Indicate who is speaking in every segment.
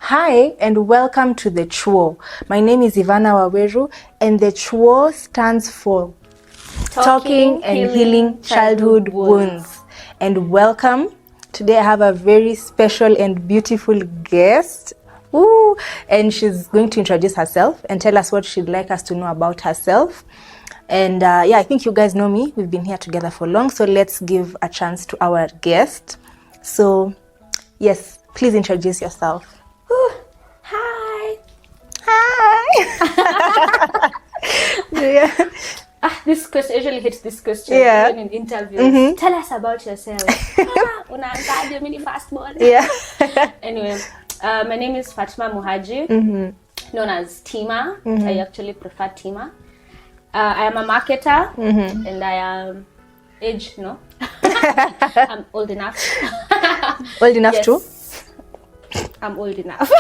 Speaker 1: Hi and welcome to the ChWo. My name is Ivana Waweru and the ChWo stands for Talking and Healing Childhood Wounds. And welcome. Today I have a very special and beautiful guest. Ooh, and she's going to introduce herself and tell us what she'd like us to know about herself. And yeah, I think you guys know me. We've been here together for long, so let's give a chance to our guest. So, yes, please introduce yourself.
Speaker 2: Hi.
Speaker 1: Hi. Yeah.
Speaker 2: This question usually hits this question even in interviews.
Speaker 1: Mm-hmm.
Speaker 2: Tell us about yourself. Unaangaje mini firstborn.
Speaker 1: Yeah.
Speaker 2: Anyway, my name is Fatma Muhaji, known as Tima. I actually prefer Tima. I am a marketer and I am I'm old enough.
Speaker 1: Old enough
Speaker 2: yes.
Speaker 1: too?
Speaker 2: I'm old enough.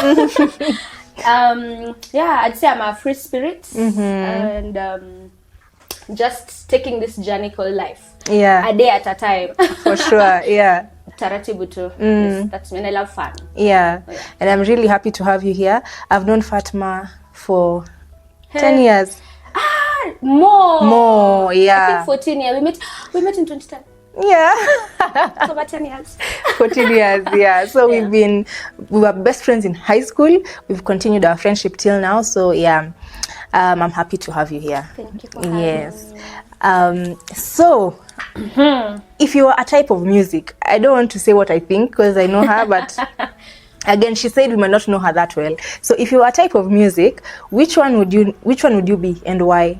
Speaker 2: Yeah, I'd say I'm a free spirit and just taking this journey called life.
Speaker 1: Yeah.
Speaker 2: A day at a time.
Speaker 1: For sure, yeah.
Speaker 2: Taratibu too. Yes, that's me. And I love fun.
Speaker 1: Yeah. And I'm really happy to have you here. I've known Fatma for 10 years. More, yeah.
Speaker 2: I think 14 years. We met in 2010.
Speaker 1: Yeah.
Speaker 2: It's over 10 years.
Speaker 1: 14 years, yeah. So we were best friends in high school. We've continued our friendship till now. So yeah, I'm happy to have you here.
Speaker 2: Thank you for having me.
Speaker 1: So, if you are a type of music, I don't want to say what I think because I know her, but again, she said we might not know her that well. So if you are a type of music, which one would you be and why?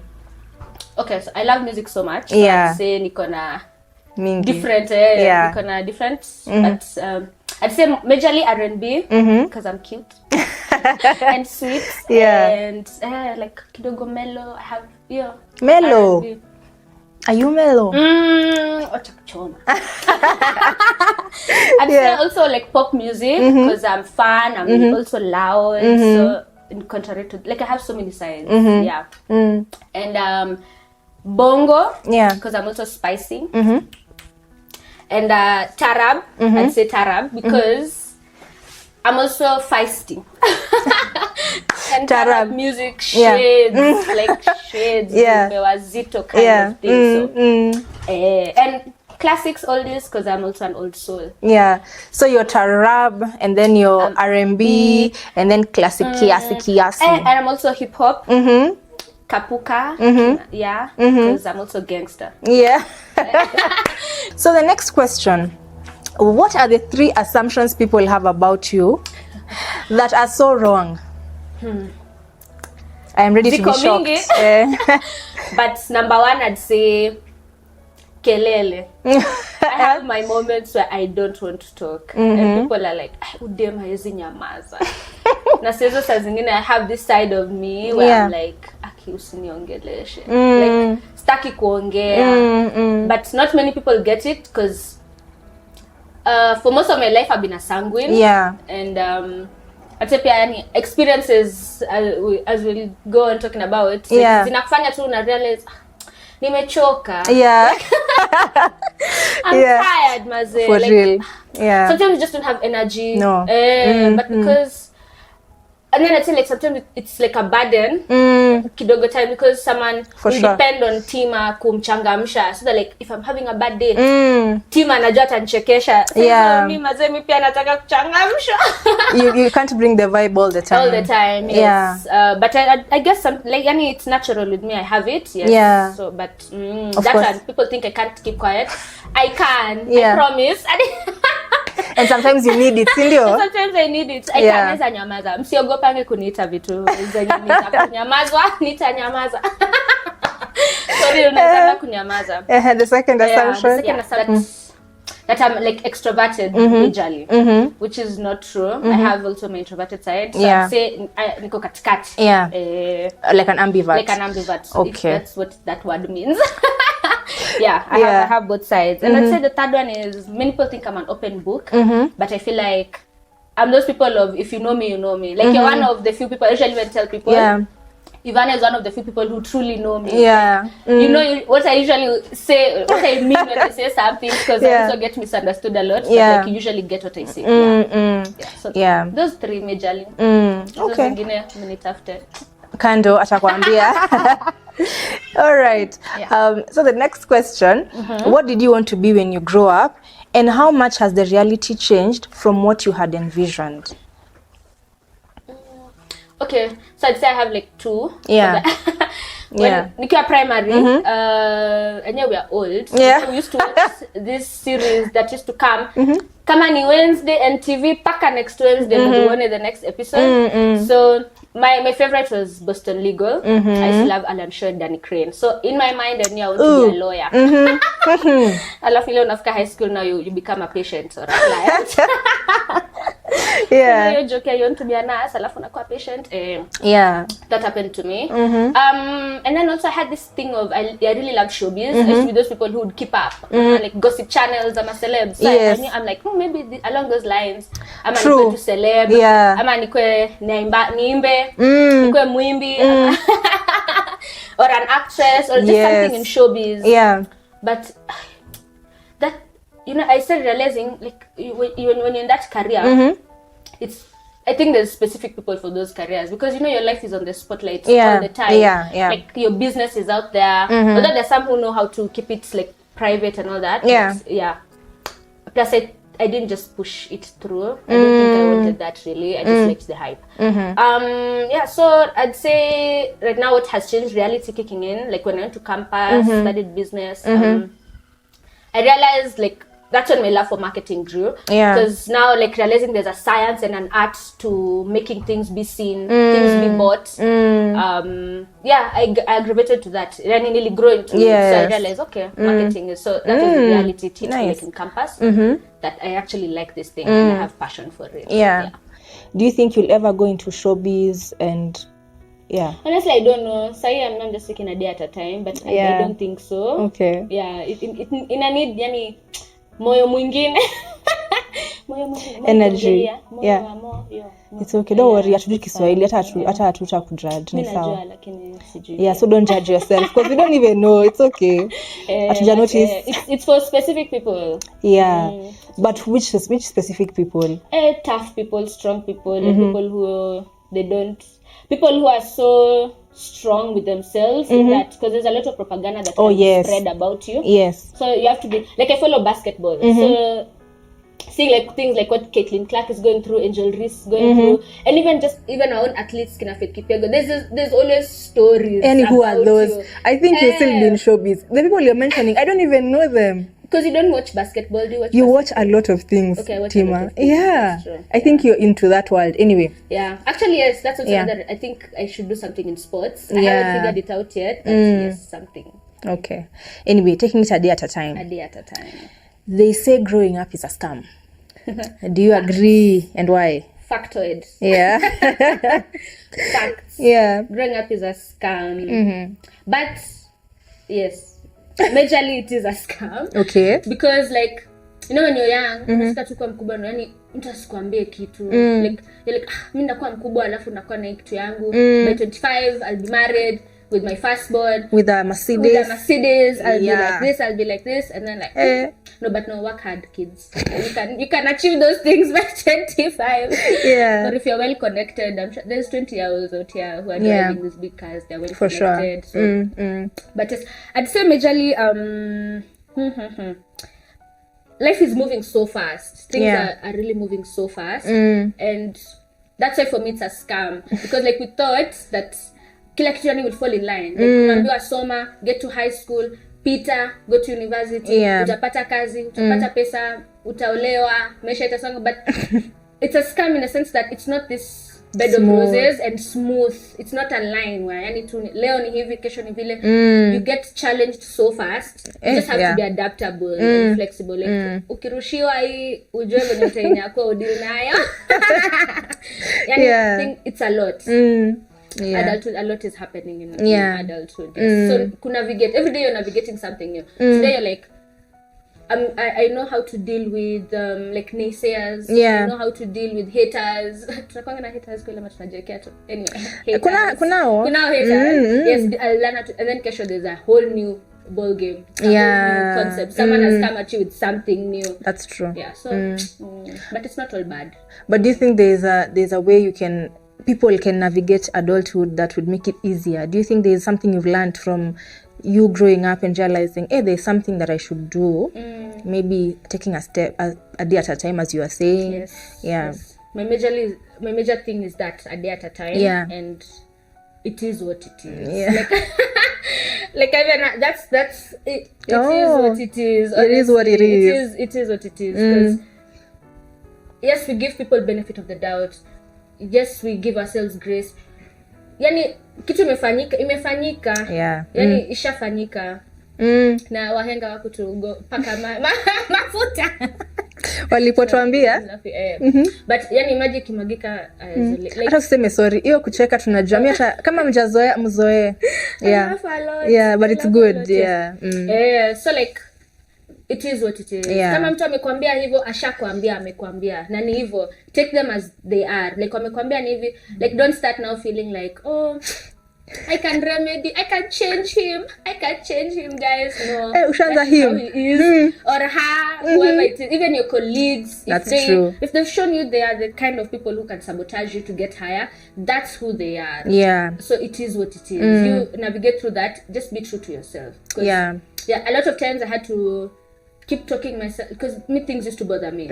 Speaker 2: Okay, so I love music so much. So I'd say Nikona different, Nikona different. But I'd say majorly R&B because I'm cute and sweet.
Speaker 1: Yeah.
Speaker 2: And like kidogo mellow. I have
Speaker 1: mellow.
Speaker 2: R&B.
Speaker 1: Are you mellow?
Speaker 2: I'd say also like pop music because I'm fun. I'm also loud. So in contrary to like I have so many sides. Yeah. And bongo. Yeah. Because I'm also spicy. And tarab. I'd say tarab because I'm also feisty. And tarab music shades, like shades, bewazito kind of thing. So, and classics, oldies, because I'm also an old soul.
Speaker 1: Yeah. So your tarab, and then your R&B, and then classic kiasi.
Speaker 2: And I'm also hip hop. Kapuka, because I'm also gangster.
Speaker 1: Yeah. So the next question, what are the 3 assumptions people have about you that are so wrong? I am ready to be shocked.
Speaker 2: But number 1, I'd say kelele. I have my moments where I don't want to talk. And people are like, udem haezi nyamaza. Na sezo saa zingine I have this side of me where I'm like, aki usiniongeleshe. Like, staki kuongea. But not many people get it because for most of my life I've been a sanguine. Yeah. And I'd say pia yani experiences as we'll go on talking about. Zinakufanya tu una realize nimechoka. Yeah. I'm tired, maze.
Speaker 1: For real. Yeah.
Speaker 2: Sometimes you just don't have energy.
Speaker 1: No.
Speaker 2: But because and then I feel like sometimes it's like a burden kidogo time because someone will depend on Tima kumchangamsha. So that like if I'm having a bad day, Tima anajua atanichekesha. So mimi maze mimi pia nataka kuchangamsha. You can't bring the vibe all the time. All the time, yes. Yeah. But I guess some like yani it's natural with me. I have it. Yes. Yeah. So but that's why people think I can't keep quiet. I can. I promise.
Speaker 1: And sometimes you need it, sindio?
Speaker 2: Sometimes I need it. I can't nyamaza. Msiogopange kuniita vitu zenye nitanyamazwa, nitanyamaza. Sorry, unaweza kunyamaza.
Speaker 1: The second assumption.
Speaker 2: The second assumption that I'm like extroverted majorly, which is not true. I have also my introverted side. So I'd say niko katikati. Like an ambivert. Like an ambivert. Okay. If that's what that word means. I have both sides. And I'd say the third one is many people think I'm an open book, but I feel like I'm those people of if you know me, you know me. Like you're one of the few people I usually even tell people Ivana is one of the few people who truly know me.
Speaker 1: Yeah.
Speaker 2: You know what I usually say, what I mean when I say something, because I also get misunderstood a lot. But like you usually get what I say. So those three majorly.
Speaker 1: Okay.
Speaker 2: Zingine mnitafute.
Speaker 1: Kando atakwambia. All right. So the next question, what did you want to be when you grow up, and how much has the reality changed from what you had envisioned?
Speaker 2: Okay, so I'd say I have like two.
Speaker 1: Yeah.
Speaker 2: When nikiwa primary, and we are old.
Speaker 1: Yeah.
Speaker 2: So we used to watch this series that used to come. Kama ni Wednesday and TV, paka next Wednesday, mm the next episode. So my favorite was Boston Legal. I used to love Alan Shaw and Danny Crane. So in my mind, I knew I want to be a lawyer. Alafu ile unafika high school, now you become a patient or a client.
Speaker 1: Yeah.
Speaker 2: So you joke, you want to be a nurse, alafu unakuwa patient. That happened to me. And then also I had this thing of I really loved showbiz. I used to be those people who would keep up, like gossip channels. I'm a celeb. So I'm like, maybe along those lines, I'm equal to celeb. I'm equal niimbe, nikwe muimbi, or an actress, or just something in showbiz. But that, I started realizing, like, when you're in that career, I think there's specific people for those careers, because your life is on the spotlight all the time. Like your business is out there. Although there's some who know how to keep it like private and all that. Plus I didn't just push it through. I don't think I wanted that really. I just liked the hype. So I'd say right now what has changed, reality kicking in. Like when I went to campus, studied business, I realized like that's when my love for marketing grew. Because now, like, realizing there's a science and an art to making things be seen, things be bought. I aggravated to that. And it really grew into it. So I realized, okay, marketing is so that was the reality teach like in campus. That I actually like this thing and I have passion for it.
Speaker 1: Do you think you'll ever go into showbiz and
Speaker 2: honestly, I don't know. Sorry, I'm just taking a day at a time, but I don't think so.
Speaker 1: Okay.
Speaker 2: It in a need yani moyo mwingine.
Speaker 1: Energy. It's okay. Don't worry. Hatujui Kiswahili. Hata hatuta kujudge. Ni sawa. So don't judge yourself because we don't even know. It's okay. Hatuja notice.
Speaker 2: It's for specific people.
Speaker 1: But which specific people?
Speaker 2: Tough people, strong people, people who people who are so strong with themselves in that, because there's a lot of propaganda that can spread about you. So you have to be like, I follow basketball, so seeing like things like what Caitlin Clark is going through, Angel Reese is going through, and even our own athletes, Kina Faith Kipyego, there's always stories.
Speaker 1: And who are those? You. I think you'll still be in showbiz. The people you're mentioning, I don't even know them.
Speaker 2: Because you don't watch basketball, do you watch?
Speaker 1: You watch a lot of things,
Speaker 2: okay, I watch
Speaker 1: Tima.
Speaker 2: A lot of things.
Speaker 1: I think you're into that world anyway.
Speaker 2: Actually, yes, that's also another. I think I should do something in sports. I haven't figured it out yet, but yes, something.
Speaker 1: Okay. Anyway, taking it a day at a time.
Speaker 2: A day at a time.
Speaker 1: They say growing up is a scam. Do you agree, and why?
Speaker 2: Factoid. Facts. Growing up is a scam. But yes. Majorly it is a scam.
Speaker 1: Okay.
Speaker 2: Because like, when you're young, unataka tu kuwa mkubwa, yani mtu asikwambie kitu. Like you're like, mimi ndakuwa mkubwa alafu ndakuwa na kitu yangu. By 25 I'll be married with my firstborn.
Speaker 1: With a Mercedes.
Speaker 2: I'll be like this, and then like no, work hard, kids. You can achieve those things by 25. But if you're well connected, I'm sure there's 20-year-olds out here who are driving these big cars. They're well connected.
Speaker 1: Sure. So,
Speaker 2: but yes, I'd say majorly life is moving so fast. Things are really moving so fast, and that's why for me it's a scam, because like we thought that kila kitu yani will fall in line. Like unaambiwa soma, get to high school, pita, go to university, utapata kazi, utapata pesa, utaolewa, maisha itasonga. But it's a scam in a sense that it's not this bed of roses and smooth. It's not a line where yani tu leo ni hivi, kesho ni vile. You get challenged so fast. You just have to be adaptable and flexible. Like ukirushiwa hii ujue venye utaina yako udili nayo. Yani I think it's a lot. Adulthood, a lot is happening in adulthood. So every day you're navigating something new. Today you're like, I know how to deal with like naysayers.
Speaker 1: Yeah.
Speaker 2: I know how to deal with haters. Tunakwanga na haters kwa ile tunajiwekea tu. Anyway,
Speaker 1: kunao
Speaker 2: haters. Yes, I'll learn how to, and then kesho there's a whole new ball game.
Speaker 1: Yeah.
Speaker 2: New concept. Someone has come at you with something new.
Speaker 1: That's true.
Speaker 2: Yeah. So, but it's not all bad.
Speaker 1: But do you think there's a way people can navigate adulthood that would make it easier? Do you think there's something you've learned from you growing up and realizing, hey, there's something that I should do? Maybe taking a step a day at a time, as you are saying.
Speaker 2: Yes.
Speaker 1: Yeah.
Speaker 2: Yes. My major thing is that a day at a time.
Speaker 1: Yeah.
Speaker 2: And it is what it is.
Speaker 1: Yeah.
Speaker 2: Like I mean, that's it. It is what it is.
Speaker 1: Honestly. It is what it is.
Speaker 2: It is what it is. Because yes, we give people benefit of the doubt. Yes, we give ourselves grace. Yani kitu imefanyika.
Speaker 1: Yeah.
Speaker 2: Yani ishafanyika. Na wahenga wakutugo paka mafuta.
Speaker 1: Walipotuambia.
Speaker 2: But yani maji kimagika like,
Speaker 1: hata useme sorry. Hiyo kucheka tunajua. Hata kama mjazoea mzoee. Yeah. Yeah, but it's good. Yeah.
Speaker 2: So like it is what it is.
Speaker 1: Yeah.
Speaker 2: Kama mtu amekwambia hivyo, ashakwambia amekwambia. Na ni hivyo. Take them as they are. Like wamekwambia ni hivi. Like don't start now feeling like, oh, I can change him, guys. No.
Speaker 1: Ushanza him.
Speaker 2: How he is. Or her, whoever it is. Even your colleagues.
Speaker 1: True.
Speaker 2: If they've shown you they are the kind of people who can sabotage you to get higher, that's who they are.
Speaker 1: Yeah.
Speaker 2: So it is what it is. You navigate through that. Just be true to yourself.
Speaker 1: Yeah.
Speaker 2: Yeah, a lot of times I had to keep talking myself because things used to bother me.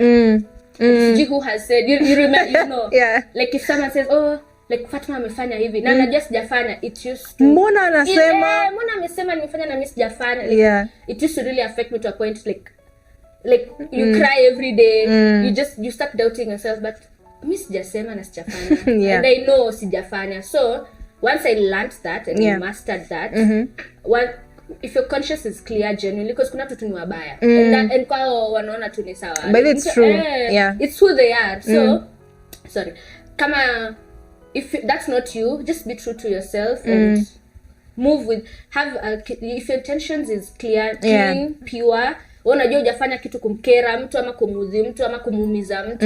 Speaker 2: Who has said, you remember, you know.
Speaker 1: Yeah.
Speaker 2: Like if someone says, oh, like Fatma amefanya hivi na najua sijafanya, it used to,
Speaker 1: mbona anasema
Speaker 2: mbona amesema nimefanya na mimi sijafanya, like,
Speaker 1: yeah.
Speaker 2: It used to really affect me to a point like you cry every day. You start doubting yourself, but mimi sijasema na sijafanya.
Speaker 1: Yeah.
Speaker 2: And I know sijafanya. So once I learned that and I mastered that, if your conscience is clear genuinely, because kuna watu ni wabaya and kwao wanaona tu ni sawa,
Speaker 1: but it's true. Yeah, it's
Speaker 2: who they are. So sorry, kama if that's not you, just be true to yourself and move with if your intentions is clear, clean, pure, unajua hujafanya kitu kumkera mtu ama kumudhi mtu ama kumuumiza mtu,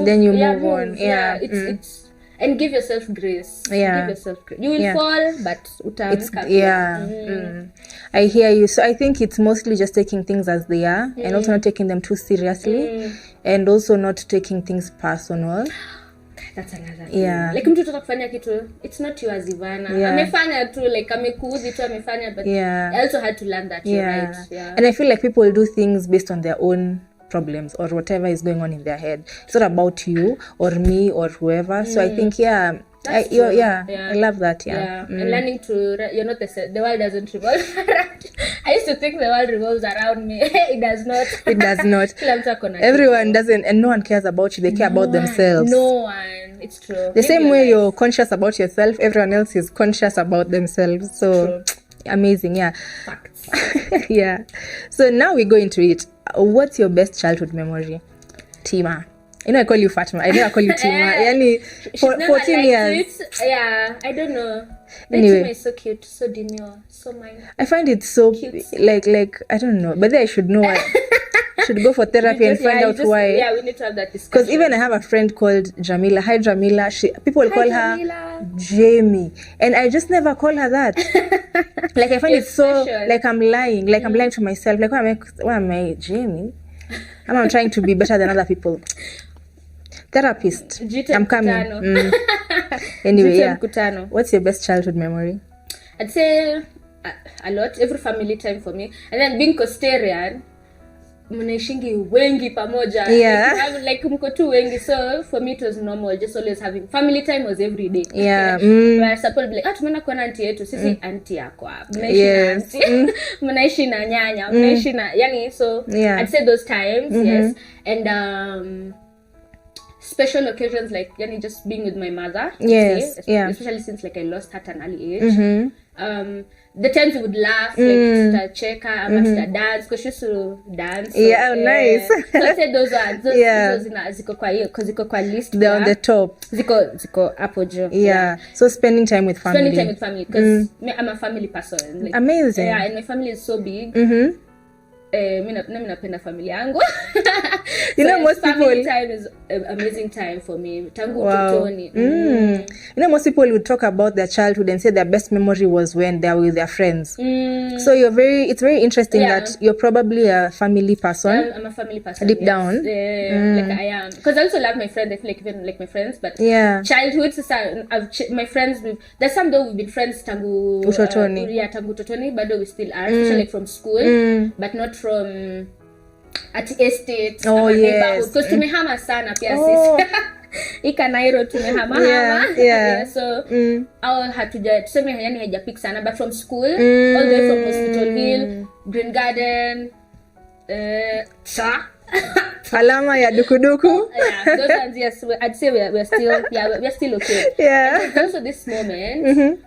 Speaker 1: then you move on. Yeah.
Speaker 2: It's and give yourself grace.
Speaker 1: Yeah.
Speaker 2: Give yourself grace. You will fall, but utaamka.
Speaker 1: I hear you. So I think it's mostly just taking things as they are and also not taking them too seriously and also not taking things personal.
Speaker 2: That's another thing. Yeah. Like mtu tutaka kufanya kitu, it's not you as Ivana. Yeah. Amefanya tu, like amekuudhi tu amefanya, but I also had to learn that, right? Yeah.
Speaker 1: And I feel like people do things based on their own problems or whatever is going on in their head. It's not about you or me or whoever. So I think I love that.
Speaker 2: And learning to, you're not the world doesn't revolve around. I used to think the world revolves around me. It does not.
Speaker 1: It does not. Everyone doesn't, and no one cares about you. They care about themselves.
Speaker 2: No one. It's true.
Speaker 1: The same way you're conscious about yourself, everyone else is conscious about themselves. So amazing. Yeah.
Speaker 2: Facts.
Speaker 1: Yeah. So now we go into it. What's your best childhood memory? Tima. I know I call you Fatma. I never call you Tima. Yani, 14 years.
Speaker 2: Yeah, I don't know.
Speaker 1: Anyway.
Speaker 2: Tima is so cute, so demure, so mine.
Speaker 1: I find it so cute. Like I don't know. But then I should know. I should go for therapy and find out why.
Speaker 2: Yeah, we need to have that discussion.
Speaker 1: Because even I have a friend called Jamila. Hi Jamila. People call her Jamie. And I just never call her that. Like I find it so special. Like I'm lying. Like I'm lying to myself. Like why am I Jamie? I'm trying to be better than other people. Therapist. I'm coming. Anyway, what's your best childhood memory?
Speaker 2: I'd say a lot. Every family time for me. And then being Costarian, mnaishingi wengi pamoja.
Speaker 1: Yeah.
Speaker 2: Like mko tu wengi. So for me it was normal. Just always having family time was every day.
Speaker 1: Yeah.
Speaker 2: Where support like, tumeenda kwa auntie yetu. Sisi auntie yako. Mnaishi na auntie. Mnaishi na nyanya. Mnaishi na yani, so I'd say those times, yes. And special occasions like just being with my mother.
Speaker 1: Yes.
Speaker 2: Especially since like I lost her at an early age. The times we would laugh, like tutacheka, ama dance, because she used to dance. So,
Speaker 1: nice.
Speaker 2: So I said those ones. Those ziko kwa hiyo, because ziko kwa list.
Speaker 1: They're on the top.
Speaker 2: Ziko hapo juu.
Speaker 1: Yeah. So spending time with family.
Speaker 2: Spending time with family, because I'm a family person. Like,
Speaker 1: amazing.
Speaker 2: Yeah, and my family is so big. mimi napenda familia yangu.
Speaker 1: You know, most
Speaker 2: family
Speaker 1: people,
Speaker 2: time is an amazing time for me. Tangu
Speaker 1: wow.
Speaker 2: utotoni.
Speaker 1: You know, most people would talk about their childhood and say their best memory was when they were with their friends. So it's very interesting that you're probably a family person.
Speaker 2: I'm a family person.
Speaker 1: Deep down.
Speaker 2: Like I am. Because I also love my friends. I feel like even like my friends. But childhood, my friends, there's some though we've been friends tangu
Speaker 1: utotoni.
Speaker 2: Tangu utotoni, but we still are. Especially like from school, but not from at estate.
Speaker 1: Oh, yes.
Speaker 2: Because tumehama sana pia sisi. Ika Nairo tumehama. So au tuseme yani haijapik sana, but from school all the way from Hospital Hill, Green Garden,
Speaker 1: Alama ya dukuduku.
Speaker 2: Those ones, yes, I'd say we're still okay. And also this moment,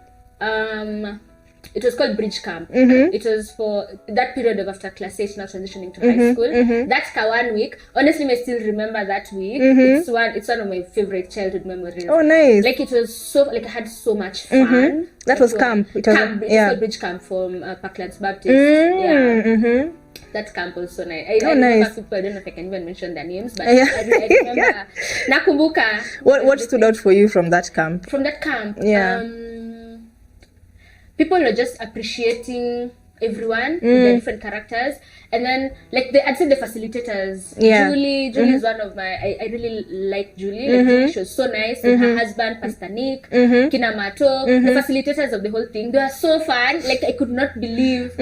Speaker 2: it was called Bridge Camp. It was for that period of after class 8 now transitioning to high school. That's 1 week. Honestly, I still remember that week. It's one of my favorite childhood memories.
Speaker 1: Oh, nice.
Speaker 2: Like it was so, like I had so much fun.
Speaker 1: That was camp.
Speaker 2: It was called Bridge Camp from Parklands Baptist. That camp was so nice. I remember people, I don't know if I can even mention their names, but I remember. Nakumbuka.
Speaker 1: What stood out for you from that camp?
Speaker 2: From that camp? People were just appreciating everyone with their different characters, and then like I'd say the facilitators. Julie is one of my. I really like Julie. Like Julie, she was so nice. And her husband, Pastor Nick, Kinamato, the facilitators of the whole thing. They were so fun. Like I could not believe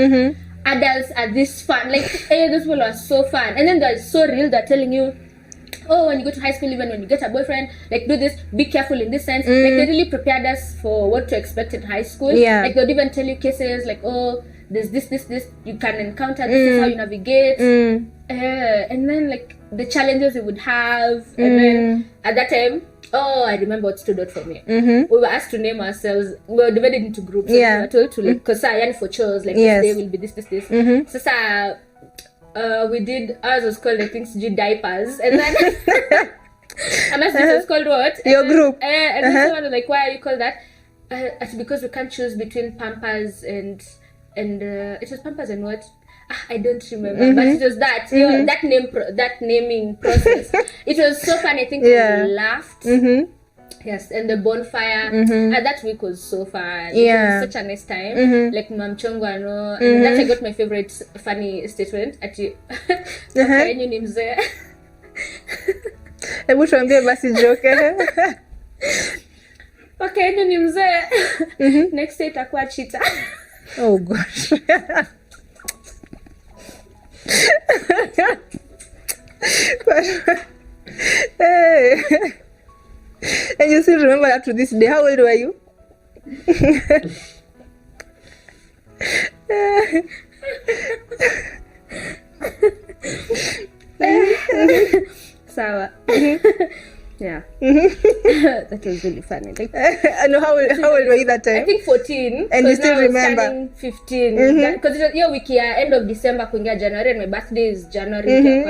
Speaker 2: adults are this fun. Like those people are so fun, and then they're so real. They're telling you, oh, when you go to high school, even when you get a boyfriend, like do this, be careful in this sense. Like they really prepared us for what to expect in high school. Like they'd even tell you cases like, oh, there's this, you can encounter, this is how you navigate. And then like the challenges we would have. And then at that time, I remember what stood out for me. We were asked to name ourselves. We were divided into groups. We were told to like, because I for chores, like this day will be this. So we did, ours was called, I think, diapers. And then this was called what?
Speaker 1: Your group.
Speaker 2: And then someone was like, why are you called that? It's because we can't choose between Pampers and it was Pampers and what? I don't remember, but it was that that naming process. It was so fun. I think we laughed. Yes, and the bonfire. That week was so fun. It was such a nice time. Like Mam Chongwano. And that's I got my favorite funny statement. Ati, okay, you ni mzee.
Speaker 1: Hebu tuambie basi joke.
Speaker 2: Okay, you ni mzee. Next day itakuwa cheetah.
Speaker 1: Oh gosh. Hey. And you still remember that to this day. How old were you?
Speaker 2: Sawa. Yeah. That was really funny. Like,
Speaker 1: I know how old were you that time?
Speaker 2: I think 14.
Speaker 1: And you still remember?
Speaker 2: 15. Because it was your week here, end of December, kuingia January, and my birthday is January.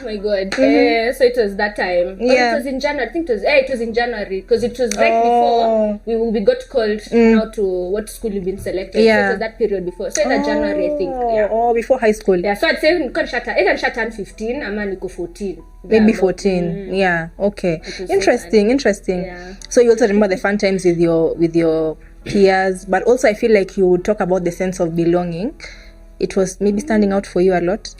Speaker 2: My God. So it was that time. It was in January. I think it was in January because it was right before we got called now to what school you've been selected. So it was that period before. So in January, I think.
Speaker 1: Oh, before high school.
Speaker 2: Yeah. So I'd say I can shut down 15. I'm gonna go 14.
Speaker 1: Maybe 14. Yeah. Okay. Interesting. Yeah. So you also remember the fun times with your peers, but also I feel like you would talk about the sense of belonging. It was maybe standing out for you a lot.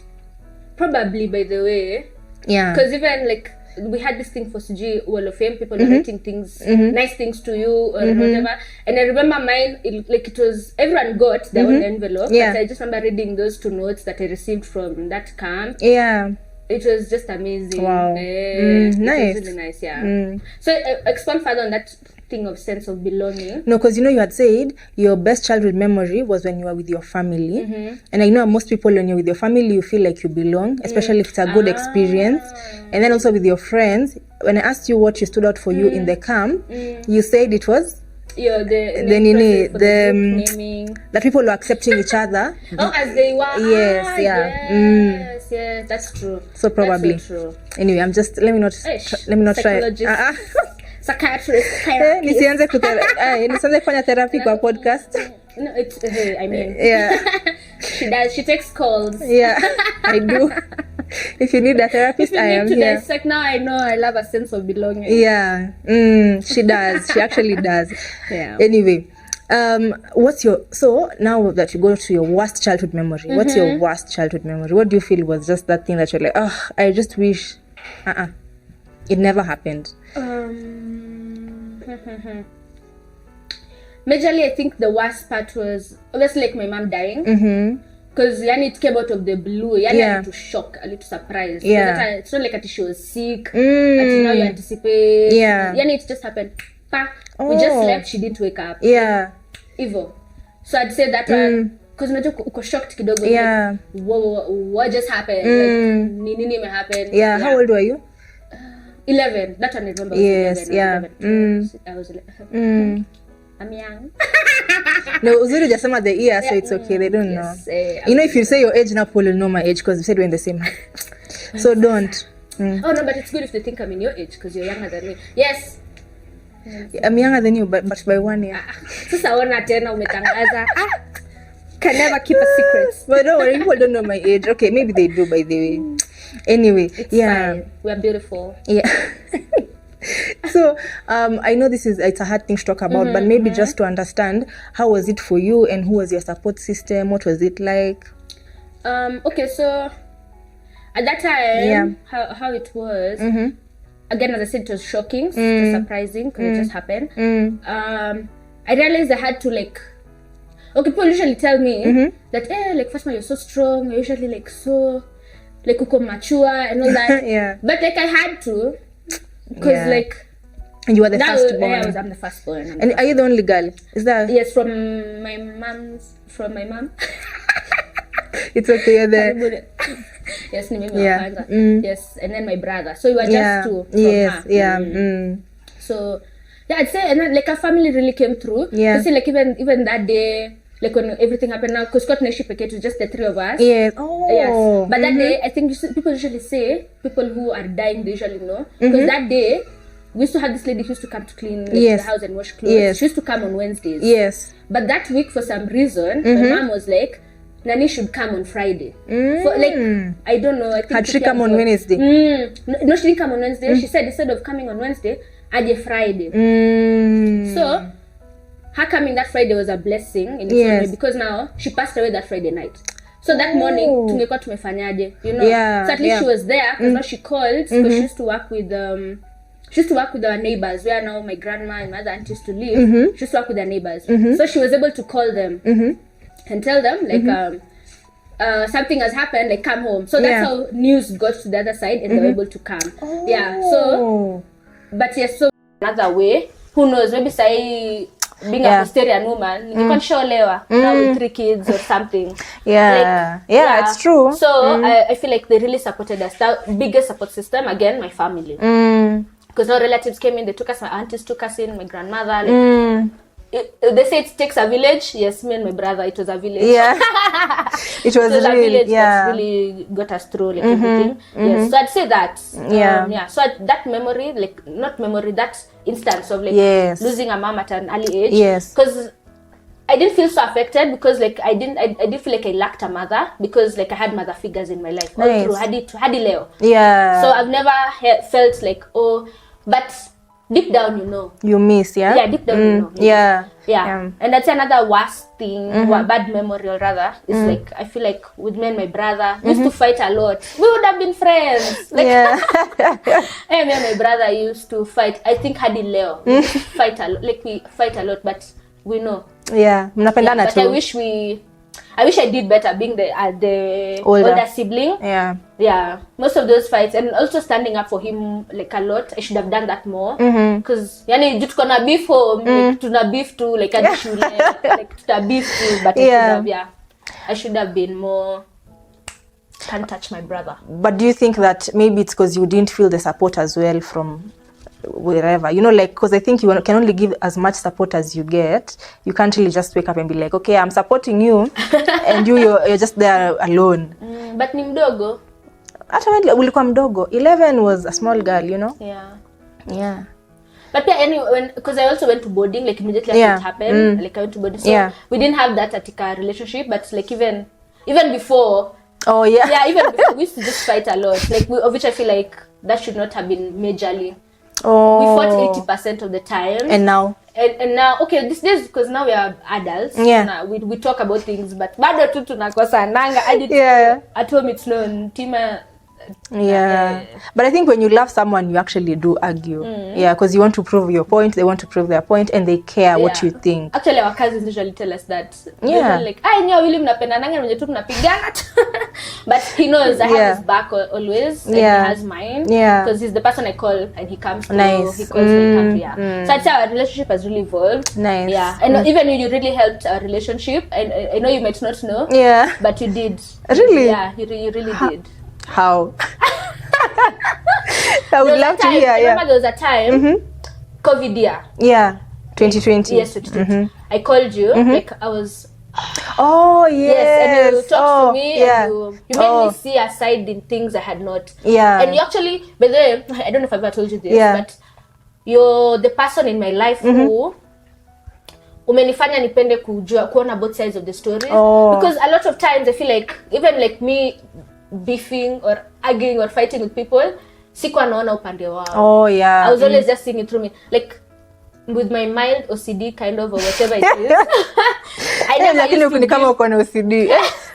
Speaker 2: Probably, by the way. Yeah. Because even like we had this thing for ChWo Wall of Fame, people writing things, nice things to you or whatever. And I remember mine, it was, everyone got their own envelope. But I just remember reading those 2 notes that I received from that camp. Yeah. It was just amazing. Wow. Nice. It was really nice, yeah. So expand further on that thing of sense of belonging.
Speaker 1: No, because you had said your best childhood memory was when you were with your family. And I know most people, when you're with your family, you feel like you belong, especially if it's a good experience. And then also with your friends, when I asked you what you stood out for you in the camp, you said it was that people were accepting each other.
Speaker 2: As they were.
Speaker 1: Yes,
Speaker 2: yes, that's true.
Speaker 1: So probably.
Speaker 2: That's so true.
Speaker 1: Anyway, let me not try.
Speaker 2: Psychiatrist,
Speaker 1: nisianze kufanya therapy kwa podcast.
Speaker 2: No, it's I mean.
Speaker 1: Yeah.
Speaker 2: she does. She takes calls.
Speaker 1: Yeah, I do. If you need a therapist, I am here.
Speaker 2: It's like, now I know I love a sense of belonging.
Speaker 1: Yeah, she does. She actually does.
Speaker 2: Yeah.
Speaker 1: Anyway, so now that you go to your worst childhood memory, what's your worst childhood memory? What do you feel was just that thing that you're like, oh, I just wish, it never happened?
Speaker 2: Majorly, I think the worst part was obviously like my mom dying. Because it came out of the blue. A little shock, a little surprise.
Speaker 1: Yeah.
Speaker 2: It's not like that she was sick. That now you anticipate.
Speaker 1: Yeah.
Speaker 2: It just happened. We just slept. She didn't wake up.
Speaker 1: Yeah.
Speaker 2: Evil. So I'd say that one. Because uko shocked kidogo.
Speaker 1: Yeah.
Speaker 2: Like, what just happened? Like, nini may happen.
Speaker 1: Yeah. How old were you?
Speaker 2: 11. That one I remember.
Speaker 1: Yes.
Speaker 2: 11, I was 11. I'm young.
Speaker 1: No, Uzuri just some of the year, so it's okay. They don't know. If you say your age now, Paul will know my age because we said we're in the same. So don't.
Speaker 2: Oh no, but it's good if they think I'm in your age because you're younger than me. Yes.
Speaker 1: I'm younger than you, but by 1 year.
Speaker 2: Sasa ona tena umetangaza. Can never keep a secret.
Speaker 1: But don't worry, people don't know my age. Okay, maybe they do, by the way. Anyway,
Speaker 2: it's fine. We're beautiful.
Speaker 1: Yeah. So I know it's a hard thing to talk about, but maybe just to understand, how was it for you and who was your support system? What was it like?
Speaker 2: Okay, so at that time, how it was, again, as I said, it was shocking, it was surprising because it just happened. I realized I had to people usually tell me that, like, Fatma, you're so strong, you're usually like so, like, uko mature and all that.
Speaker 1: Yeah.
Speaker 2: But like I had to. Because
Speaker 1: and you were the firstborn.
Speaker 2: I'm the firstborn.
Speaker 1: And are you the only girl? Is that?
Speaker 2: Yes, from my mom.
Speaker 1: It's okay, you're there.
Speaker 2: Yes,
Speaker 1: Yeah.
Speaker 2: Yes, and then my brother. So we were just two.
Speaker 1: Yes, yeah.
Speaker 2: So I'd say, and then like our family really came through.
Speaker 1: Yeah.
Speaker 2: You see, like even that day, like when everything happened now, because Scott Neship it was just the three of us.
Speaker 1: Yes. Oh.
Speaker 2: Yes. But that day, I think people usually say, people who are dying, they usually know. Because that day, we used to have this lady who used to come to clean the house and wash clothes.
Speaker 1: Yes.
Speaker 2: She used to come on Wednesdays.
Speaker 1: Yes.
Speaker 2: But that week, for some reason, my mom was like, Nani should come on Friday. For, like, I don't know. I think
Speaker 1: had she come on Wednesday?
Speaker 2: No, she didn't come on Wednesday. She said instead of coming on Wednesday, aje Friday. So her coming that Friday was a blessing in its own way, because now she passed away that Friday night. So that morning, tungekuwa tumefanyaje,
Speaker 1: Yeah,
Speaker 2: so at least she was there, because now she called, because she used to work with our neighbors, where now my grandma and my other auntie used to live. She used to work with their neighbors. So she was able to call them and tell them, like, something has happened, like, come home. So that's how news got to the other side, and they were able to come. Yeah, so, but yes, so another way, who knows, maybe say, being a Presbyterian woman, you can't show lewa now with 3 kids or something.
Speaker 1: It's true.
Speaker 2: So I feel like they really supported us. The biggest support system, again, my family. Because our relatives came in, they took us, my aunties took us in, my grandmother. They say it takes a village. Yes, me and my brother, it was a village.
Speaker 1: Yeah, it was
Speaker 2: a
Speaker 1: really,
Speaker 2: village that really got us through, like, everything. Yes, so I'd say that. So that memory, like, not memory, that instance of, like, losing a mom at an early age.
Speaker 1: Yes.
Speaker 2: Because I didn't feel so affected, because, like, I didn't feel like I lacked a mother, because, like, I had mother figures in my life all through hadi leo.
Speaker 1: Yeah.
Speaker 2: So I've never felt like, but deep down,
Speaker 1: you miss,
Speaker 2: deep down,
Speaker 1: yeah.
Speaker 2: And that's another worst thing, bad memory, or rather, is like, I feel like with me and my brother, we used to fight a lot. We would have been friends, like, me and my brother used to fight. I think hadi leo we fight a lot, like, we fight a lot, but we know,
Speaker 1: mnapendana
Speaker 2: but
Speaker 1: tu.
Speaker 2: I wish I did better being the older sibling. Most of those fights, and also standing up for him, like, a lot. I should have done that more, because tuko na beef home, like, tuna beef too, like, at shule, like, tuna beef too, but I should have been more. Can't touch my brother.
Speaker 1: But do you think that maybe it's because you didn't feel the support as well from wherever, like, because I think you can only give as much support as you get. You can't really just wake up and be like, okay, I'm supporting you, and you're just there alone.
Speaker 2: But ni mdogo.
Speaker 1: Hata ulikuwa mdogo. 11 was a small girl, Yeah.
Speaker 2: But anyway, because I also went to boarding, like, immediately after it happened, like, I went to boarding, so we didn't have that Atika relationship, but, like, even even before.
Speaker 1: Oh yeah.
Speaker 2: Yeah, even before, we used to just fight a lot. Like, of which I feel like that should not have been majorly.
Speaker 1: Oh.
Speaker 2: We fought 80% of the time.
Speaker 1: And now?
Speaker 2: And now, okay, these days, because now we are adults.
Speaker 1: Yeah.
Speaker 2: Now we talk about things, but bado tu tunakosa nanga.
Speaker 1: Yeah.
Speaker 2: At home it's known. Tima.
Speaker 1: Yeah. But I think when you love someone, you actually do argue. Yeah, because you want to prove your point, they want to prove their point, and they care what you think.
Speaker 2: Actually, our cousins usually tell us that.
Speaker 1: Yeah.
Speaker 2: Like, nyo William napendananga mwenye tu tunapigana. But he knows I have his back always, and he has mine. Yeah. Because he's the person I call, and he comes to.
Speaker 1: Nice.
Speaker 2: He calls me, come here. So I'd say our relationship has really evolved.
Speaker 1: Nice.
Speaker 2: Yeah. And even you really helped our relationship, and I know you might not know.
Speaker 1: Yeah.
Speaker 2: But you did.
Speaker 1: Really?
Speaker 2: Yeah, you really did.
Speaker 1: How? I would love to hear.
Speaker 2: I remember there was a time, COVID year.
Speaker 1: Yeah, 2020.
Speaker 2: Yes, 2020. I called you, like I was.
Speaker 1: Oh yes.
Speaker 2: Yes, and you talked to me,
Speaker 1: yeah.
Speaker 2: and you made me see a side in things I had not.
Speaker 1: Yeah.
Speaker 2: And you actually, by the way, I don't know if I've ever told you this, but you're the person in my life who umenifanya nipende kuona both sides of the story. Because a lot of times I feel like, even like me beefing or arguing or fighting with people, sikuwa naona upande wao.
Speaker 1: Oh yeah.
Speaker 2: I was always just seeing it through me, like with my mild OCD kind of, or whatever it is. I never used to
Speaker 1: kama uko na OCD.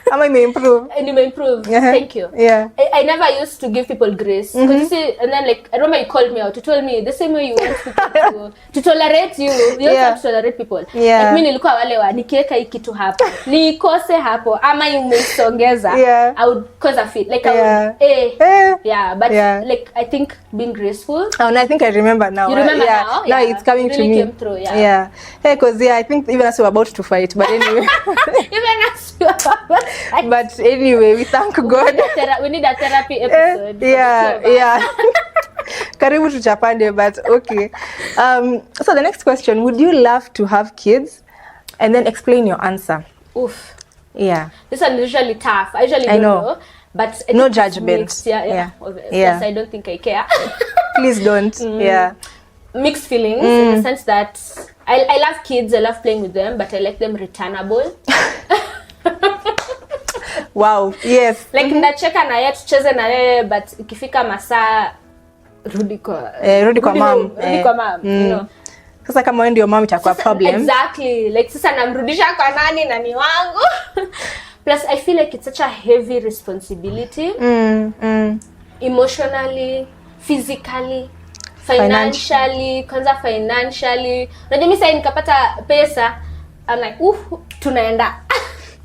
Speaker 1: Ama improve.
Speaker 2: And you improve. Thank you.
Speaker 1: Yeah.
Speaker 2: I never used to give people grace. Because you see, and then like, I remember you called me out. You told me the same way you want people to tolerate you. You also have to tolerate people.
Speaker 1: Yeah.
Speaker 2: Like mimi nilikuwa wale wa nikiweka hii kitu hapo. Nikose hapo ama umeisongeza. I would cause a fit. Like I would but like I think being graceful.
Speaker 1: Oh, and I think I remember now.
Speaker 2: You remember now?
Speaker 1: Now it's coming to me.
Speaker 2: Came through, Hey,
Speaker 1: because I think even as we're about to fight, but anyway.
Speaker 2: Even as you are about to fight.
Speaker 1: But anyway, we thank God.
Speaker 2: We need a therapy episode.
Speaker 1: Karibu tuchapande, but okay. So the next question, would you love to have kids? And then explain your answer.
Speaker 2: Oof.
Speaker 1: Yeah.
Speaker 2: This one is usually tough. I usually don't know. But
Speaker 1: no judgment.
Speaker 2: Yes, I don't think I care.
Speaker 1: Please don't. Yeah.
Speaker 2: Mixed feelings in the sense that I love kids, I love playing with them, but I like them returnable.
Speaker 1: Wow, yes.
Speaker 2: Like nacheka na yeye tucheze na yeye, but ikifika masaa rudi kwa
Speaker 1: mom.
Speaker 2: You know.
Speaker 1: Sasa kama wewe ndio mom itakuwa problem.
Speaker 2: Exactly. Like sasa namrudisha kwa nani na ni wangu. Plus I feel like it's such a heavy responsibility. Emotionally, physically, financially. Unajua mimi sasa nikapata pesa, I'm like, tunaenda.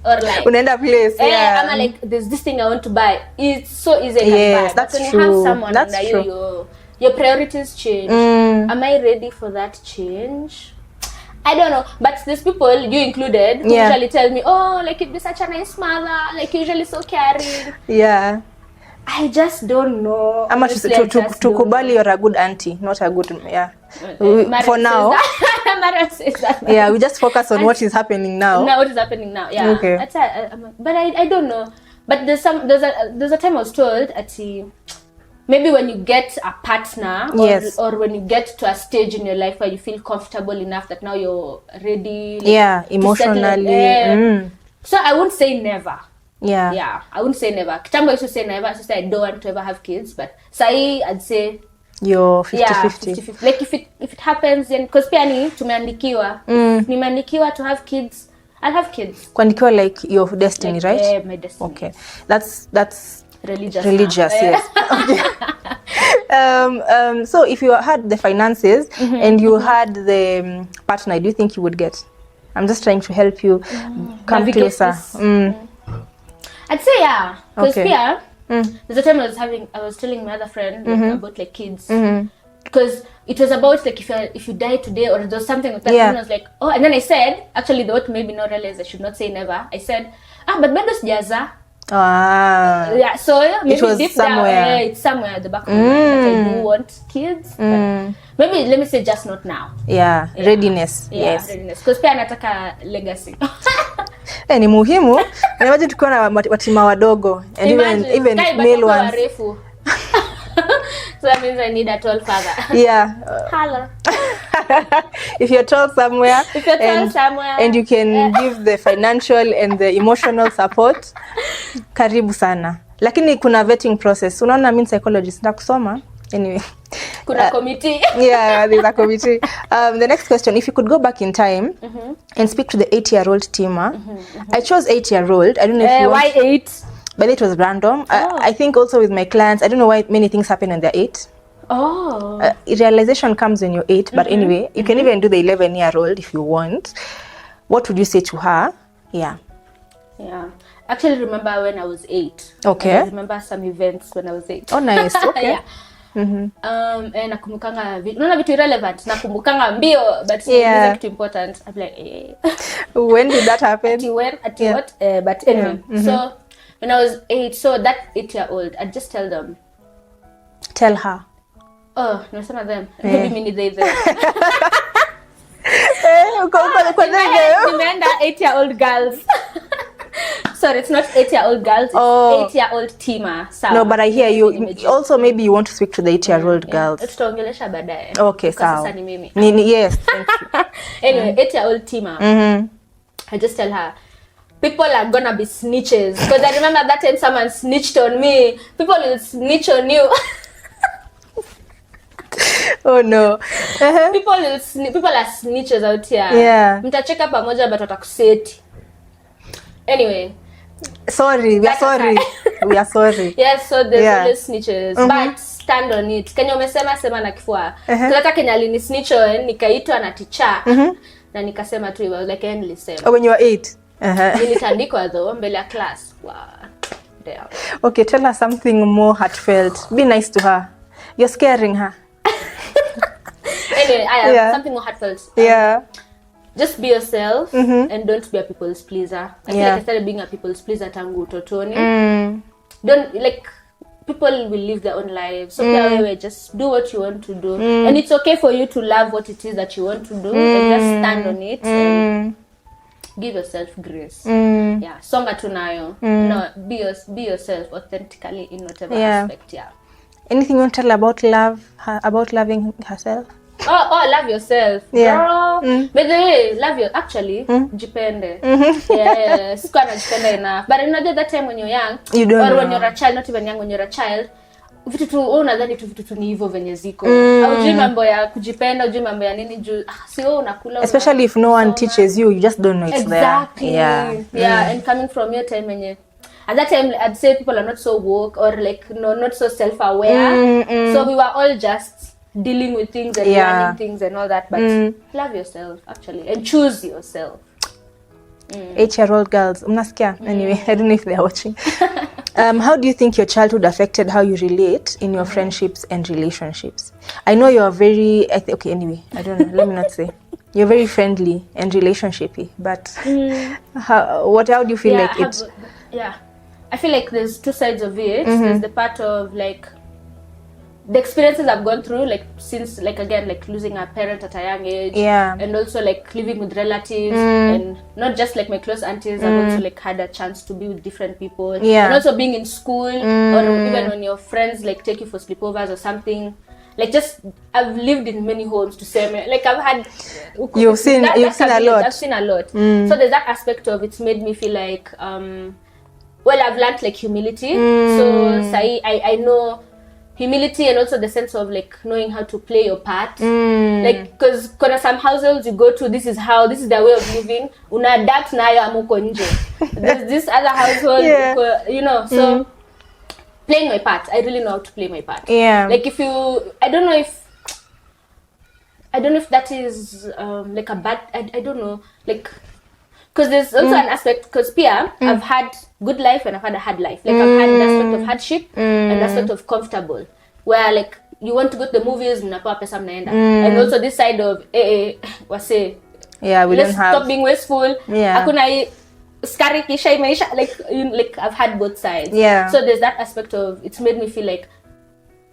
Speaker 2: Or like
Speaker 1: unaenda place,
Speaker 2: I'm like, there's this thing I want to buy. It's so easy to buy.
Speaker 1: That's
Speaker 2: when
Speaker 1: true.
Speaker 2: you have someone under you, your priorities change. Am I ready for that change? I don't know. But there's people, you included, who usually tell me, oh, like you'd be such a nice mother, like usually so caring.
Speaker 1: Yeah.
Speaker 2: I just don't know.
Speaker 1: How much to kubali you're a good auntie, not a good for now. We just focus on what is happening now.
Speaker 2: What is happening now? Yeah.
Speaker 1: Okay.
Speaker 2: But I don't know. But there's a time I was told maybe when you get a partner or when you get to a stage in your life where you feel comfortable enough that now you're ready.
Speaker 1: Emotionally.
Speaker 2: So I won't say never.
Speaker 1: Yeah,
Speaker 2: I wouldn't say never. Kitambo I used to say never. I used to say I don't want to ever have kids, but sai I'd say
Speaker 1: you're 50-50.
Speaker 2: Like if it happens, then because pia tumeandikiwa, nimeandikiwa to have kids, I'll have kids.
Speaker 1: Kuandikiwa like your destiny,
Speaker 2: like,
Speaker 1: right?
Speaker 2: My destiny.
Speaker 1: Okay, that's
Speaker 2: religious.
Speaker 1: Yes. Okay. So if you had the finances and you had the partner, do you think you would get? I'm just trying to help you come closer.
Speaker 2: I'd say because there's a time I was telling my other friend about like kids, because it was about like if you die today or there's something like that. And I was like, and then I said, actually the what made me not realize I should not say never. I said, but bado sijaza. So maybe
Speaker 1: it was
Speaker 2: deep
Speaker 1: somewhere.
Speaker 2: Down, it's somewhere at the back of my mind that I do want kids. But maybe let me say just not now.
Speaker 1: Readiness. Yes.
Speaker 2: Readiness. Because pia nataka legacy.
Speaker 1: Ni muhimu. Imagine tukiwa na watima wadogo and even male ones.
Speaker 2: So that means I need a tall father.
Speaker 1: Yeah.
Speaker 2: Holla.
Speaker 1: If you're tall somewhere, and you can give the financial and the emotional support, karibu sana. Lakini kuna vetting process. Unaona mimi psychologist na kusoma. Anyway.
Speaker 2: Kuna committee.
Speaker 1: Yeah, there's a committee. The next question, if you could go back in time and speak to the 8-year-old Tima. I chose 8-year-old. I don't know if you
Speaker 2: why 8?
Speaker 1: But it was random. I think also with my clients, I don't know why many things happen when they're 8.
Speaker 2: Oh.
Speaker 1: Realization comes when you're 8, but anyway, you can even do the 11-year-old if you want. What would you say to her? Yeah.
Speaker 2: Actually, remember when I was 8.
Speaker 1: Okay.
Speaker 2: I remember some events when I was 8.
Speaker 1: Oh, nice. Okay.
Speaker 2: Yeah. Nakumbukanga vitu irrelevant, nakumbukanga mbio, but it's too important. I'm like,
Speaker 1: When did that happen?
Speaker 2: What? But anyway, so when I was 8, so that 8-year-old, I'd just tell them.
Speaker 1: Tell her.
Speaker 2: Oh, no, some of them. Maybe mini they. Remember 8-year-old girls. Sorry, it's not 8-year-old girls, it's 8-year-old Tima. Sawa.
Speaker 1: No, but I hear you. Also, maybe you want to speak to the 8-year-old girls.
Speaker 2: Tutaongelesha baadaye.
Speaker 1: Okay, sawa.
Speaker 2: Sasa ni mimi.
Speaker 1: Yes, thank you.
Speaker 2: Anyway, 8-year-old Tima. I just tell her, people are gonna be snitches. Because I remember that time someone snitched on me. People will snitch on you.
Speaker 1: Oh no.
Speaker 2: People are snitches out here.
Speaker 1: Yeah.
Speaker 2: Mtacheka pamoja but watakuseti. Anyway.
Speaker 1: Sorry, we are sorry. We are sorry.
Speaker 2: Yes, so there's always snitches. But stand on it. Kenya umesema sema na kifua. Kuleta Kenya alini snitch on, nikaitwa na teacher. Na nikasema tu, I was like, endless.
Speaker 1: Oh, when you were 8?
Speaker 2: Nilitandikwa though, mbele ya class. Wow. Damn.
Speaker 1: Okay, tell her something more heartfelt. Be nice to her. You're scaring her.
Speaker 2: Anyway, I have something more heartfelt. Just be yourself and don't be a people's pleaser. I feel like I started being a people's pleaser tangu utotoni. Don't, like, people will live their own lives. So just do what you want to do. And it's okay for you to love what it is that you want to do. And just stand on it and give yourself grace. Yeah, songa tunayo. No, be yourself authentically in whatever aspect. Yeah.
Speaker 1: Anything you want to tell about love, about loving herself?
Speaker 2: Oh, love yourself. Girl. By the way, actually, jipende. Yeah, sikuwa najipenda enough. But you know that time when you're young, or when you're a child, not even young, when you're a child, vitu tu unadhani tu vitu tu ni hivyo venye ziko. Hujui mambo ya kujipenda, hujui mambo ya nini juu. Si wewe unakula.
Speaker 1: Especially if no one teaches you, you just don't know it's there.
Speaker 2: Yeah, and coming from your time when at that time, I'd say people are not so woke or like not so self-aware. So we were all just dealing with things and learning things and all that. But love yourself, actually, and choose yourself.
Speaker 1: 8-year-old girls, unasikia? Anyway, I don't know if they're watching. How do you think your childhood affected how you relate in your friendships and relationships? I know you're very, okay, anyway, I don't know, let me not say. You're very friendly and relationshipy, but how do you feel like it?
Speaker 2: I feel like there's two sides of it. There's the part of like the experiences I've gone through, like since like again like losing a parent at a young age, and also like living with relatives and not just like my close aunties. I've also like had a chance to be with different people, and also being in school or even when your friends like take you for sleepovers or something. Like just I've lived in many homes to say like I've had
Speaker 1: you've seen a lot.
Speaker 2: I've seen a lot. So there's that aspect of it's made me feel like I've learned like humility. So I know humility and also the sense of like knowing how to play your part. Like because some households you go to, this is their way of living. Una adapt nayo amuko nje. There's this other household, you know, so playing my part. I really know how to play my part. Like if you, I don't know if that is like a bad, I don't know, like because there's also an aspect, because Pia, I've had good life and I've had a hard life. Like I've had an aspect of hardship and an aspect of comfortable, where like you want to go to the movies, mnapewa pesa mnaenda, and also this side of wase, let's stop being wasteful. Hakuna skari kisha imeisha, like I've had both sides. So there's that aspect of it's made me feel like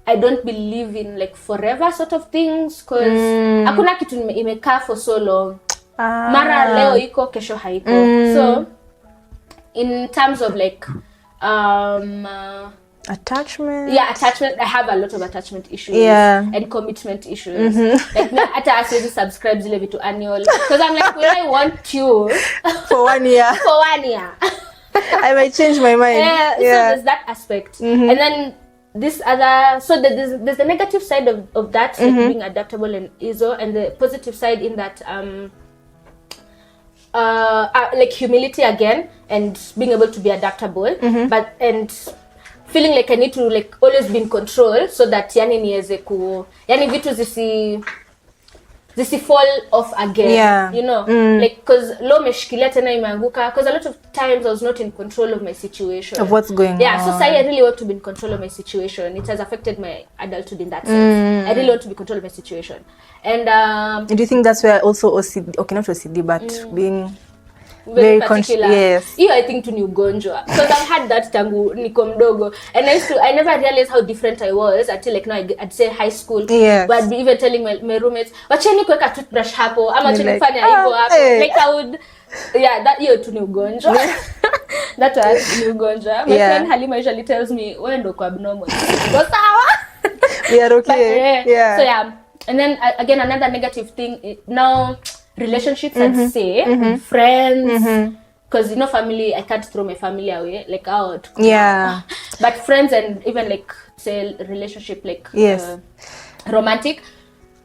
Speaker 2: I don't believe in like forever sort of things, because hakuna kitu imekaa for so long. Mara leo iko kesho haiko. So in terms of like
Speaker 1: Attachment.
Speaker 2: Yeah, attachment. I have a lot of attachment issues.
Speaker 1: Yeah.
Speaker 2: And commitment issues. Like me, hata asiwezi subscribe zile vitu annual. Because I'm like, will I want you
Speaker 1: For 1 year?
Speaker 2: For 1 year.
Speaker 1: I might change my mind.
Speaker 2: Yeah. So there's that aspect. And then this other, so there's the negative side of that, like being adaptable and easy, and the positive side in that like humility again, and being able to be adaptable, but and feeling like I need to like always be in control, so that yani niweze yani vitu zisi fall off again.
Speaker 1: Yeah.
Speaker 2: You know, like because lo meshikilia tena imeanguka, because a lot of times I was not in control of my situation,
Speaker 1: of what's going on.
Speaker 2: Yeah, so I really want to be in control of my situation. It has affected my adulthood in that sense. I really want to be in control of my situation. And
Speaker 1: do you think that's where also OCD, okay, not OCD, but being
Speaker 2: very particular.
Speaker 1: Yes.
Speaker 2: Hiyo I think tu ni ugonjwa. Because I've had that tangu niko mdogo. And I never realized how different I was until like now I'd say high school.
Speaker 1: Yes.
Speaker 2: But I'd be even telling my roommates, wacheni kuweka toothbrush hapo, ama wacheni kufanya hivyo hapo.
Speaker 1: Hey.
Speaker 2: Like I would, yeah, that hiyo tu ni ugonjwa. That was ni ugonjwa. My friend Halima usually tells me, wewe ndo kwa abnormal. Go sawa.
Speaker 1: We are okay.
Speaker 2: But, yeah. So yeah. And then again, another negative thing, now relationships, I'd say, with friends, because you know, family, I can't throw my family away, like out.
Speaker 1: Yeah.
Speaker 2: But friends and even like say relationship, like romantic,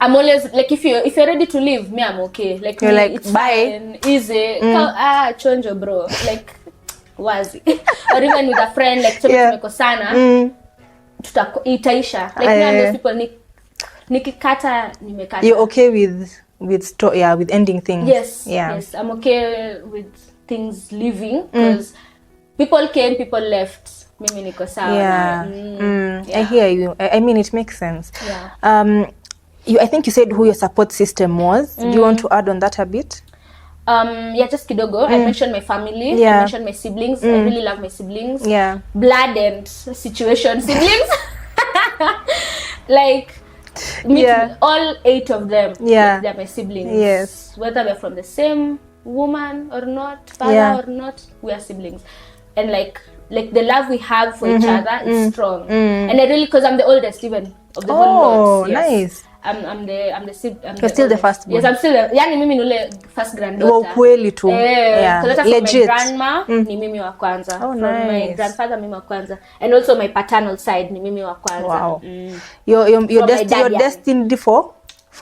Speaker 2: I'm always like, if you're ready to leave, me, I'm okay. Like
Speaker 1: you're
Speaker 2: me,
Speaker 1: like,
Speaker 2: it's
Speaker 1: bye,
Speaker 2: fine, easy. Chonjo bro, like wazi. Or even with a friend, like tumekosana, itaisha. Like me and those people, nikikata nimekata.
Speaker 1: You're okay with ending things.
Speaker 2: Yes, I'm okay with things leaving, because people came, people left. Mimi niko sawa.
Speaker 1: I hear you. I mean, it makes sense.
Speaker 2: Yeah.
Speaker 1: I think you said who your support system was. Do you want to add on that a bit?
Speaker 2: Yeah, just kidogo. I mentioned my family. I mentioned my siblings. I really love my siblings.
Speaker 1: Yeah.
Speaker 2: Blood and situation siblings. Like all 8 of them.
Speaker 1: Yeah.
Speaker 2: They're my siblings.
Speaker 1: Yes.
Speaker 2: Whether we're from the same woman or not, father or not, we are siblings. And like the love we have for each other is strong. And I really, because I'm the oldest even of the whole lot. Yes.
Speaker 1: Nice.
Speaker 2: You're
Speaker 1: still the first one.
Speaker 2: Yes, I'm still yani mimi nule first granddaughter.
Speaker 1: Kweli tu. Yeah.
Speaker 2: Legit. My grandma ni mimi wa kwanza.
Speaker 1: Oh,
Speaker 2: from
Speaker 1: nice.
Speaker 2: My grandfather mimi wa kwanza. And also my paternal side ni mimi wa kwanza.
Speaker 1: Wow. You're destined for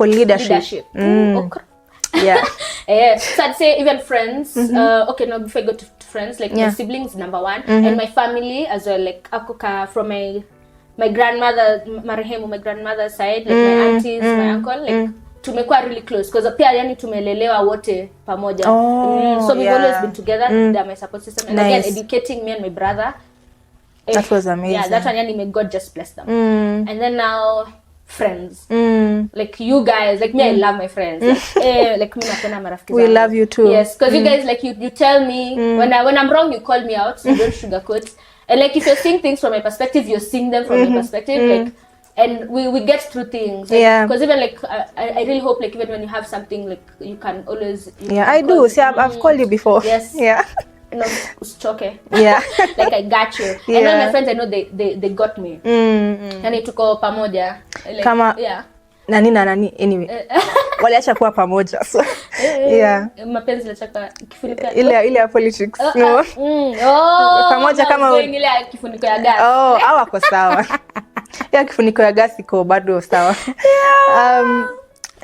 Speaker 1: leadership. Yeah.
Speaker 2: So I'd say even friends. Okay, no, before I go to friends, like my siblings number 1, and my family as well. Like akuka from my grandmother, marehemu, my grandmother's side, like my aunties, my uncle, like tumekuwa really close, because pia yani tumelelewa wote pamoja. So we've always been together. They're my support system, and again educating me and my brother.
Speaker 1: That was amazing.
Speaker 2: Yeah, that one yani may God just bless them. And then now friends, like you guys, like me, I love my friends. Like me napenda marafiki zangu.
Speaker 1: We love you too.
Speaker 2: Yes, because you guys, like you tell me when I'm wrong, you call me out. So you don't sugarcoat. And like if you're seeing things from my perspective, you're seeing them from my perspective. Like, and we get through things. Like, because even like I really hope like even when you have something, like you can always.
Speaker 1: I do. See, I've called you before.
Speaker 2: Yes.
Speaker 1: Yeah.
Speaker 2: No, usichoke.
Speaker 1: Yeah.
Speaker 2: Like I got you. And all my friends, I know they got me. Yani tuko pamoja. Like,
Speaker 1: kama nani na nani anyway. Waliacha kuwa pamoja. So
Speaker 2: mapenzi la chaka kifuniko
Speaker 1: ile ya politics. No. Pamoja kama
Speaker 2: ile kifuniko ya gas.
Speaker 1: Hawako sawa. Ya kifuniko ya gas iko bado sawa.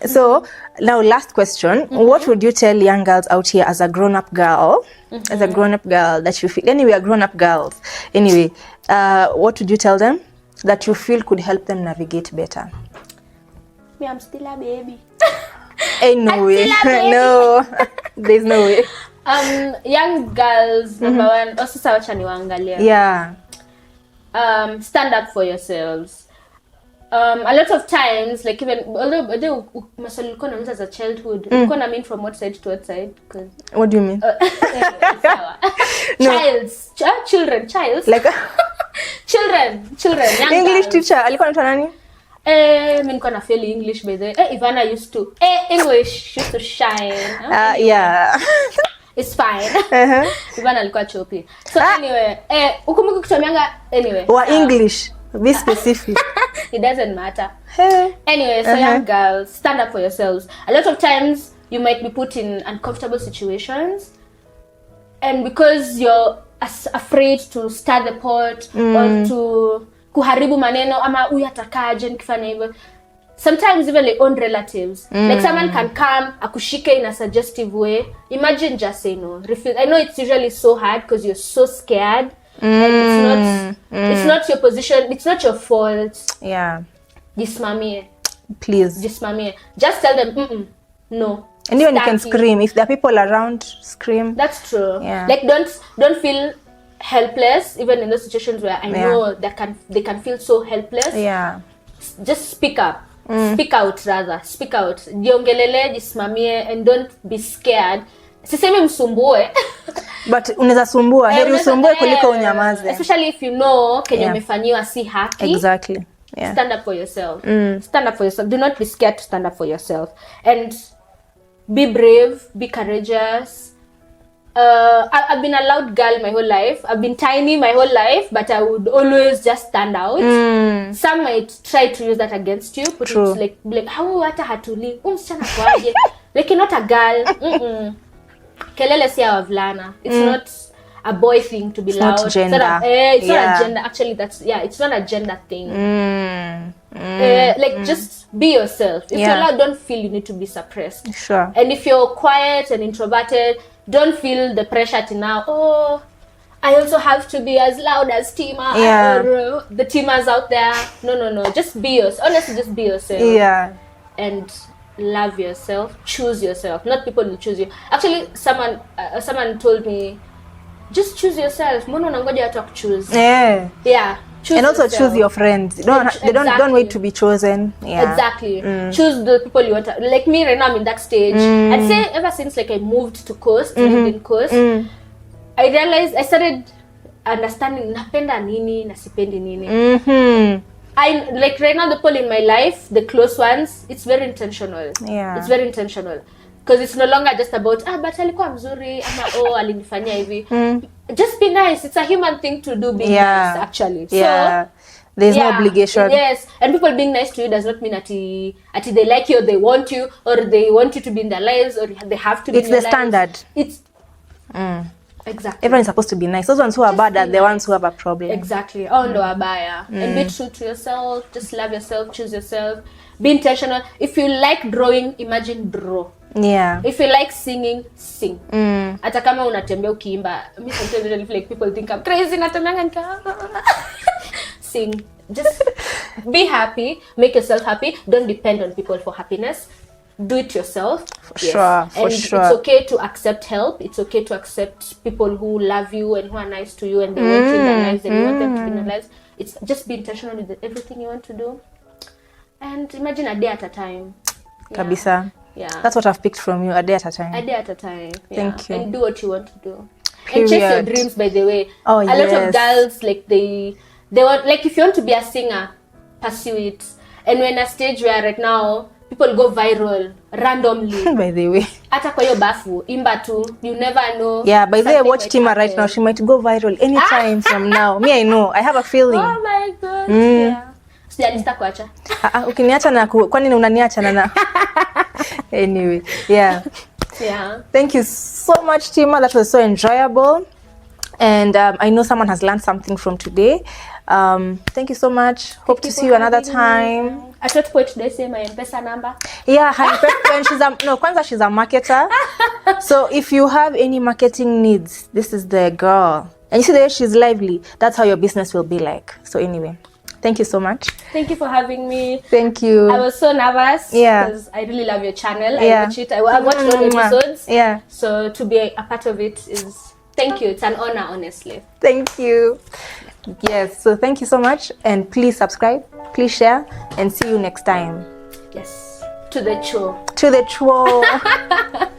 Speaker 1: So now last question, what would you tell young girls out here as a grown-up girl, as a grown-up girl that you feel, anyway, grown-up girls, anyway, what would you tell them that you feel could help them navigate better?
Speaker 2: Me, I'm still a baby.
Speaker 1: Ain't no way. No, there's no way.
Speaker 2: Young girls, number 1, also sawacha niwaangalia.
Speaker 1: Yeah.
Speaker 2: Stand up for yourselves. A lot of times, like even although maswali ulikuwa unauliza as a childhood, ulikuwa na mean from what side to what side?
Speaker 1: What do you mean?
Speaker 2: Children,
Speaker 1: like
Speaker 2: children, young
Speaker 1: English
Speaker 2: girls.
Speaker 1: teacher alikuwa anaitwa nani?
Speaker 2: Mimi nilikuwa na fail English by the way. Ivana used to English used to shine.
Speaker 1: Yeah.
Speaker 2: it's fine. Ivana alikuwa chopi. So anyway, ukumbuki kutuamianga anyway.
Speaker 1: Or English, be specific.
Speaker 2: It doesn't matter. Anyway, so young girls, stand up for yourselves. A lot of times you might be put in uncomfortable situations, and because you're afraid to stir the pot or to kuharibu maneno ama huyu atakaje nikifanya hivyo, sometimes even like own relatives, like someone can come akushike in a suggestive way. Imagine just say no, refuse. I know it's usually so hard because you're so scared, and it's not your position, it's not your fault.
Speaker 1: Yeah,
Speaker 2: Jisimamie,
Speaker 1: please,
Speaker 2: jisimamie. Just tell them no.
Speaker 1: And even you can scream if there are people around. Scream.
Speaker 2: That's true.
Speaker 1: Yeah.
Speaker 2: Like don't feel helpless even in those situations where I know they can feel so helpless.
Speaker 1: Yeah.
Speaker 2: Just speak up. Speak out rather. Speak out. Jiongelele, jisimamie, and don't be scared. Sisemi msumbue.
Speaker 1: But unaweza sumbua. Heri usumbue kuliko unyamaze.
Speaker 2: Especially if you know kenye umefanyiwa si haki.
Speaker 1: Exactly. Yeah.
Speaker 2: Stand up for yourself. Stand up for yourself. Do not be scared to stand up for yourself. And be brave, be courageous. I've been a loud girl my whole life. I've been tiny my whole life, but I would always just stand out. Some might try to use that against you. Put
Speaker 1: True.
Speaker 2: it like how hata hatuli. Msichana kwaje? Like you're not a girl. Kelele si ya wavulana. It's not a boy thing to be
Speaker 1: it's
Speaker 2: loud.
Speaker 1: Not gender.
Speaker 2: It's not a gender. Actually, it's not a gender thing. Like just be yourself. If you're loud, don't feel you need to be suppressed.
Speaker 1: Sure.
Speaker 2: And if you're quiet and introverted, don't feel the pressure to now, oh, I also have to be as loud as Tima or the Timas out there. No. Just be yourself. Honestly, just be yourself.
Speaker 1: Yeah.
Speaker 2: And love yourself. Choose yourself. Not people will choose you. Actually, someone told me, just choose yourself. Mbona unangoja watu wakuchoose?
Speaker 1: Yeah.
Speaker 2: Yeah. Choose
Speaker 1: and also
Speaker 2: yourself.
Speaker 1: choose your friends. Don't wait to be chosen. Yeah.
Speaker 2: Exactly. Choose the people you want to, like me right now. I'm in that stage. I'd say ever since like I moved to Coast, lived in Coast, I realized I started understanding napenda nini na sipendi nini. I like right now the people in my life, the close ones, it's very intentional.
Speaker 1: Yeah.
Speaker 2: It's very intentional. Because it's no longer just about but alikuwa mzuri ama alinifanyia hivi. Just be nice. It's a human thing to do, being nice actually.
Speaker 1: Yeah. So there's no obligation.
Speaker 2: Yes. And people being nice to you does not mean that they like you or they want you or they want you to be in their lives or they have to be in your lives.
Speaker 1: It's the standard.
Speaker 2: It's exactly.
Speaker 1: Everyone is supposed to be nice. Those ones who are bad are the ones who have a problem.
Speaker 2: Exactly. Ndo abaya. And be true to yourself. Just love yourself. Choose yourself. Be intentional. If you like drawing, imagine draw.
Speaker 1: Yeah.
Speaker 2: If you like singing, sing. Hata kama unatembea ukiimba, me sometimes really feel like people think I'm crazy natembea nika. Sing. Just be happy, make yourself happy. Don't depend on people for happiness. Do it yourself.
Speaker 1: For sure.
Speaker 2: It's okay to accept help. It's okay to accept people who love you and who are nice to you and they want you in their lives and you want them to be in their lives. It's just be intentional with everything you want to do. And imagine a day at a time.
Speaker 1: Kabisa.
Speaker 2: Yeah.
Speaker 1: That's what I've picked from you, a day at a time.
Speaker 2: A day at a time.
Speaker 1: Thank you.
Speaker 2: And do what you want to do.
Speaker 1: Period.
Speaker 2: And chase your dreams, by the way.
Speaker 1: Oh,
Speaker 2: a lot of girls, like they want, like if you want to be a singer, pursue it. And we're in a stage where right now people go viral randomly.
Speaker 1: By the way.
Speaker 2: Hata kwa hiyo bafu, imba tu, you never know.
Speaker 1: Yeah, by the way, watch Tima right now. She might go viral anytime from now. Me, I know. I have a feeling.
Speaker 2: Oh my God. Yeah. Sijalista kuacha.
Speaker 1: Ukiniacha na kwani unaniacha na anyway, yeah.
Speaker 2: Yeah.
Speaker 1: Thank you so much, Tima. That was so enjoyable. And I know someone has learned something from today. Thank you so much. Hope to see you another time.
Speaker 2: At what point did I say my M-Pesa number?
Speaker 1: Yeah, Kwanza she's a marketer. So if you have any marketing needs, this is the girl. And you see the way she's lively, that's how your business will be like. So anyway, thank you so much.
Speaker 2: Thank you for having me.
Speaker 1: Thank you.
Speaker 2: I was so nervous because I really love your channel. I watch it. I watched all the episodes. Yeah. So to be a part of it is, thank you. It's an honor, honestly.
Speaker 1: Thank you. Yes, so thank you so much. And please subscribe, please share, and see you next time.
Speaker 2: Yes. To the ChWo.
Speaker 1: To the ChWo.